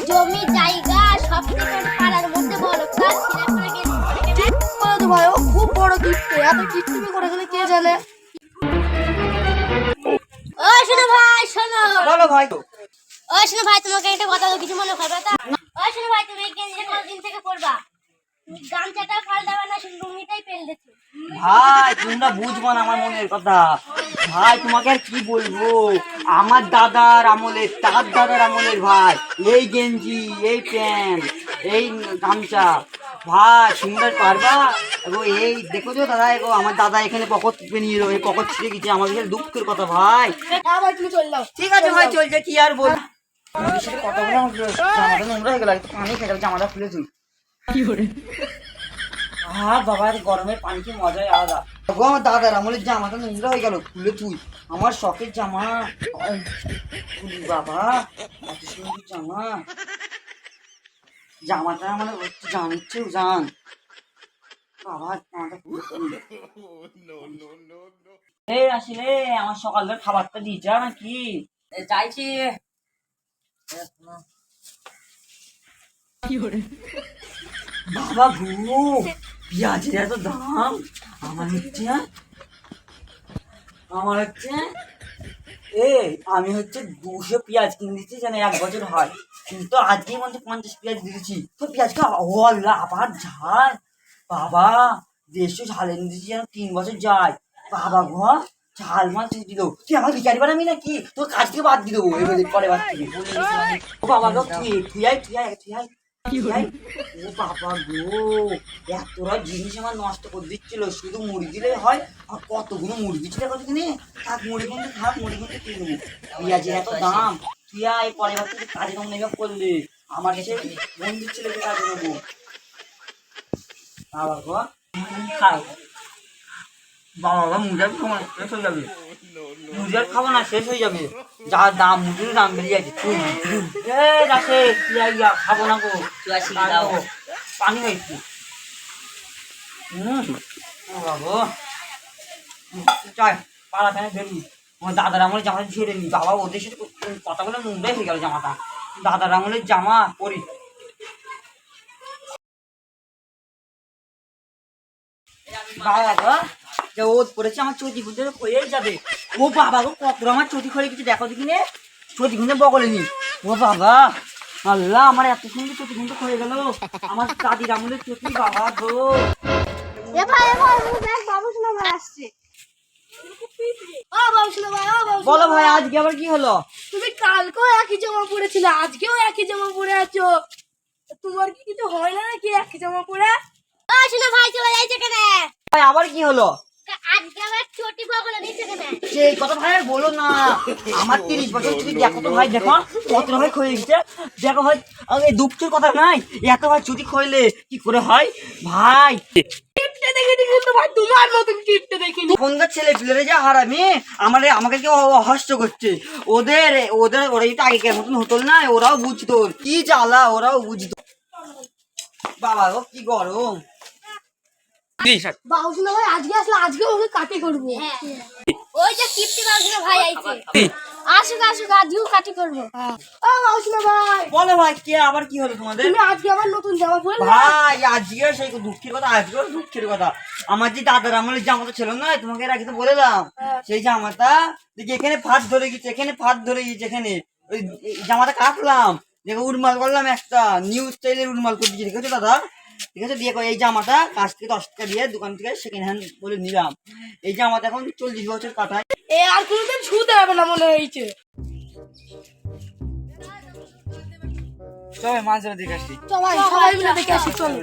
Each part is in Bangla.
জমি জায়গা সব থেকে পাড়ার মধ্যে বড় কাজ ছিল করে গেছি বলো তো ভাই, ও খুব বড় গিফট, এত কিপটিমি করে গেলে কে জানে। ও শোনো ভাই শোনো বলো ভাই। ও শোনো ভাই তোমাকে একটা কথা কিছু মনে করবে তা ও শোনো ভাই তুমি এই গেঞ্জি কতদিন থেকে পরবা তুমি গামছাটা পাল্টাবা না শুধু লুঙ্গিটাই পেল দিছো ভাই তোমরা বুঝবো না আমার মনের কথা। ভাই তোমাকে আর কি বলবো, আমার দাদার আমলের, তার দাদার আমলের ভাই এই গেঞ্জি, এই প্যান্ট, এই গামছা ভাই সুন্দর পারবা। এগো এই দেখো তো দাদা, এগো আমার দাদা এখানে পকেট নিয়ে এলো, এই পকেট ছিঁড়ে গেছে, আমাদের সাথে দুঃখের কথা ভাই। হ্যাঁ ভাই তুমি চলে যাও। ঠিক আছে ভাই চলছে, কি আর বল। আমাদের সাথে কথা বলে আমার জামাটা নোংরা হয়ে গেল, একটু পানি খেয়ে যাবে, জামাটা খুলে তুই। কি করে হ্যাঁ বাবা, গরমের পানি কি মজাই আলাদা। গো আমার দাদার আমলের জামাটা নোংরা হয়ে গেল, খুলে তুই। আমার শখের জামা বাবা, এত সুন্দর জামা, জামাটা মানে জান ইচ্ছেও জান বাবা, জামাটা খুলে এই আসলে আমার সকালের খাবারটা দিয়ে যা নাকি চাইছি। কি করে বাবা গো, পেঁয়াজের এত দাম। আমার হচ্ছে আমি হচ্ছে 200 পেঁয়াজ কিনেছি, যেন 1 বছর হয়, কিন্তু আজকেই মনে 50 পেঁয়াজ দিয়েছি। তো পেঁয়াজটা আবার ঝাল বাবা, 150 ঝাল এনে দিয়েছি যেন 3 বছর যায়। বাবা গো, ঝাল মাল তুই দিল, তুই আমার ভিখারি বানাবি নাকি? তোর কাজ থেকে বাদ দিয়ে দেবো এবারে, পরে বাদ থেকে ও বাবা গো, তুই আয়। ও বাবা গো, এতটা জিনিস আমার নষ্ট করে দিচ্ছিল, শুধু মুড়ি দিলেই হয়। আর কতগুলো মুড়ি দিচ্ছিল কতদিনে, থাক মুড়ি কিন্তু কিনবো। পেঁয়াজের এত দাম, তুই আয় পরে বার থেকে কাজে কম নেবে করলে, আমার কাছে মন দিচ্ছিল যে কাজে নেবো। বাবা গো খাও বাবা, মুড়ির খাবার শেষ হয়ে যাবে, মুড়ির খাবো না, শেষ হয়ে যাবে, যা দাম মুড়ির দাম বেরিয়ে যাচ্ছে। খাবো না গো, পানি হয়েছে। বাবা পাড়া ফেনে ফেলি, আমার দাদার আমলের জামাটা ঝেড়ে নি বাবা, ওদের সাথে কথা বলে নোংরাই হয়ে গেল জামাটা। দাদার আমলের জামা পরি বাবা গো, যে ওদ পড়েছে আমার চটি খুঁজে হয়ে যাবে। ও বাবা গো, কত আমার চটি খড়ে কিছু দেখো দেখি নে, চটি খুঁজে বগলে নি। ও বাবা আল্লাহ, আমার এত সুন্দর চটি খুঁজে হয়ে গেল, আমার দাদির আমলের চটি বাবা গো। এ ভাই দেখ বাবু শোনা ভাই আসছে ও বাবু শোনা ভাই, ও বাবু বলো ভাই, আজকে আবার কি হলো? তুমি কালকেও একই জামা পরেছিলে, আজকেও একই জামা পরে আছো, তোমার কি কিছু হয় না নাকি একই জামা পরে? ও শোনা ভাই চলে যাইছে কেন ভাই আবার কি হলো? আজকে আবার চটি বগলে দিচ্ছে কেন সেই কথা ভাই আর বলো না, আমার 30 বছর চুটি দেখো তো ভাই, দেখো কত ভাই ক্ষয়ে গেছে। দেখো ভাই, এই দুঃখের কথা নাই, এত ভাই চুটি খইলে কি করে হয় ভাই? গিফটে দেখিনি কিন্তু ভাই, তোমার মতন গিফটে দেখিনি। এখনকার ছেলে পিলেরে যা হারামি, আমাকে কেউ অহস্য করছে। ওদের ওদের ওরা যদি আগেকার মতন হতো না, ওরাও বুঝতো কি জ্বালা, ওরাও বুঝতো। বাবা গো কি গরম। বাবু শোনা ভাই আজকে আসলে আজকে ওকে কাটি করবো। ওই যে কিপটি বাবু শোনা ভাই আইছে আসুক আজকেও কাটি করবো। ও বাবু শোনা ভাই, বলো ভাই, কে আবার কি হলো তোমাদের? তুমি আজকে আবার নতুন জামা পরলে? ভাই আজকে সেই দুঃখের কথা, আজকেও দুঃখের কথা। আমার যে দাদার আমলের জামাটা ছিল না, তোমাকে এর আগে তো বলেলাম, সেই জামাটা দেখি এখানে ফাঁদ ধরে গেছে, এখানে ওই জামাটা কাটলাম, দেখে উড়মাল করলাম, একটা নিউ স্টাইলের উড়মাল করে দিয়েছি, দেখেছো দাদা? ঠিক আছে, দিয়ে এই জামাটা কাছ থেকে 10 টাকা দিয়ে দোকান থেকে সেকেন্ড হ্যান্ড বলে নিলাম। এই জামাটা এখন 40 বছর কাটায়। এ আর কোনোদিন ছুতে হবে না মনে হয়েছে। সবাই মাছ ধরে দেখে আসছি। সবাই মিলে দেখে আসি, চলো।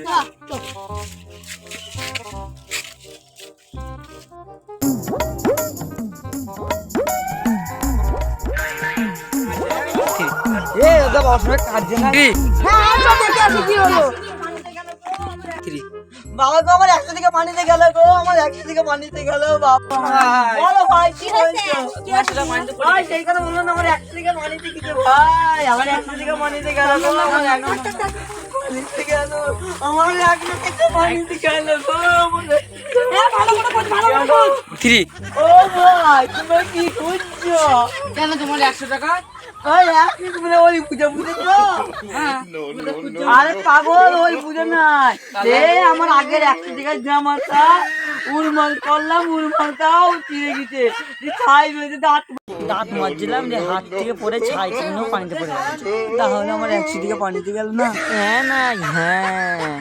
দাদা বাবার কাটছে না হ্যাঁ চল দেখে আসি কি হলো। বাবা গো, আমার 100 থেকে পানিতে গেল গো, আমার 100 থেকে পানিতে গেল বাবা। বলো ভাই কি হয়েছে? ভাই সেই কথা বললো না, আমার 100 থেকে পানিতে গেছে ভাই, আমার 100 থেকে পানিতে গেল গো, আমার 100 পানিতে গেল, আমার 100 থেকে পানিতে গেল গো। ও ভাই তুমি কি করছো? কেন তোমার 100 টাকা? ওই একই বলে ওই পুজো বুঝেছো? আরে পাগল ওই পুজো নাই, সে আমার আগের 100 টাকার জামাটা উড়মাল করলাম, উড়মালটাও চিড়ে গেছে, ছাই বেঁধে দাঁত মাজছিলাম রে, হাত থেকে পড়ে ছাই চিহ্ন পানিতে পড়ে গেছে। তাহলে আমার 100 টাকা পানিতে গেল না। হ্যাঁ না, হ্যাঁ